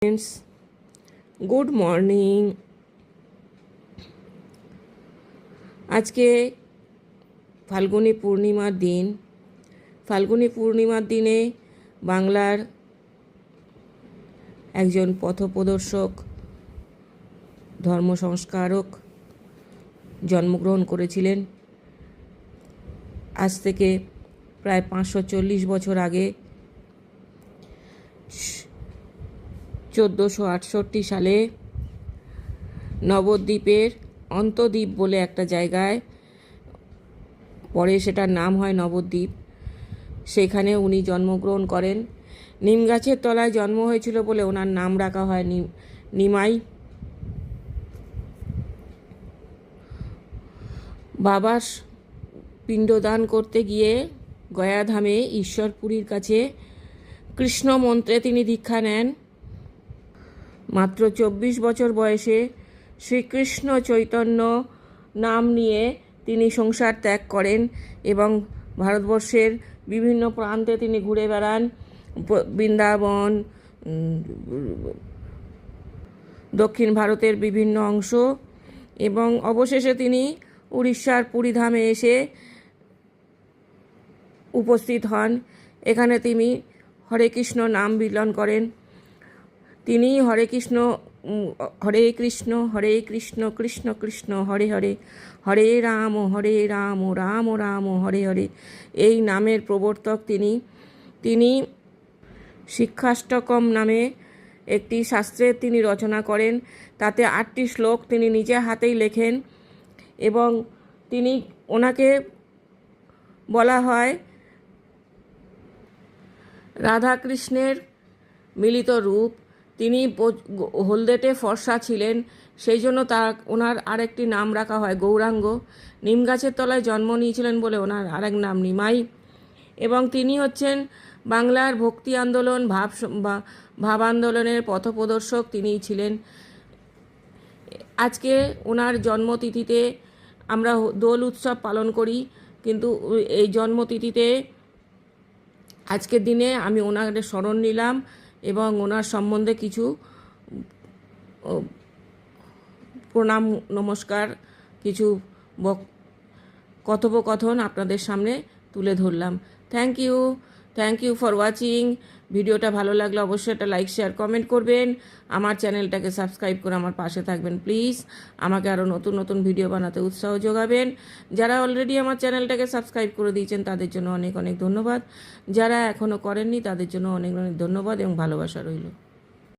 Friends, good morning. আজকে ফাল্গুনী পূর্ণিমার দিন। ফাল্গুনী পূর্ণিমার দিনে বাংলার একজন পথপ্রদর্শক, ধর্ম সংস্কারক জন্মগ্রহণ করেছিলেন। আজ থেকে প্রায় 540 বছর আগে 1468 সালে নবদ্বীপের অন্তদ্বীপ বলে একটা জায়গায়, পরে সেটার নাম হয় নবদ্বীপ, সেখানে উনি জন্মগ্রহণ করেন। নিম গাছের তলায় জন্ম হয়েছিল বলে ওনার নাম রাখা হয় নিমাই। বাবার পিণ্ডদান করতে গিয়ে গয়াধামে ঈশ্বরপুরীর কাছে কৃষ্ণ মন্ত্রে তিনি দীক্ষা নেন। মাত্র 24 বছর বয়সে শ্রীকৃষ্ণ চৈতন্য নাম নিয়ে তিনি সংসার ত্যাগ করেন এবং ভারতবর্ষের বিভিন্ন প্রান্তে তিনি ঘুরে বেড়ান, বৃন্দাবন, দক্ষিণ ভারতের বিভিন্ন অংশ, এবং অবশেষে তিনি উড়িষ্যার পুরীধামে এসে উপস্থিত হন। এখানে তিনি হরে কৃষ্ণ নাম বিলন করেন। তিনি হরে কৃষ্ণ হরে কৃষ্ণ কৃষ্ণ কৃষ্ণ হরে হরে, হরে রাম রাম রাম হরে হরে, এই নামের প্রবর্তক তিনি। তিনি শিক্ষাষ্টকম নামে একটি শাস্ত্রের তিনি রচনা করেন। তাতে 8টি শ্লোক তিনি নিজে হাতেই লেখেন এবং ওনাকে বলা হয় রাধাকৃষ্ণের মিলিত রূপ। তিনি হলদেটে ফর্সা ছিলেন, সেই জন্য ওনার আরেকটি নাম রাখা হয় গৌরাঙ্গ। নিম গাছের তলায় জন্ম নিয়েছিলেন বলে ওনার আরেক নাম নিমাই। এবং তিনি হচ্ছেন বাংলার ভক্তি আন্দোলন, ভাব আন্দোলনের পথপ্রদর্শক তিনিই ছিলেন। আজকে ওনার জন্মতিথিতে আমরা দোল উৎসব পালন করি, কিন্তু এই জন্মতিথিতে আজকের দিনে আমি ওনার স্মরণ নিলাম এবং ওনার সম্বন্ধে কিছু প্রণাম নমস্কার, কিছু কথোপকথন আপনাদের সামনে তুলে ধরলাম। Thank you for watching. ভিডিওটা ভালো লাগলে অবশ্যই একটা লাইক, শেয়ার, কমেন্ট করবেন। আমার চ্যানেলটাকে সাবস্ক্রাইব করে আমার পাশে থাকবেন প্লিজ। আমাকে আরও নতুন নতুন ভিডিও বানাতে উৎসাহ যোগাবেন। যারা অলরেডি আমার চ্যানেলটাকে সাবস্ক্রাইব করে দিয়েছেন তাদের জন্য অনেক অনেক ধন্যবাদ। যারা এখনও করেননি তাদের জন্য অনেক অনেক ধন্যবাদ এবং ভালোবাসা রইল।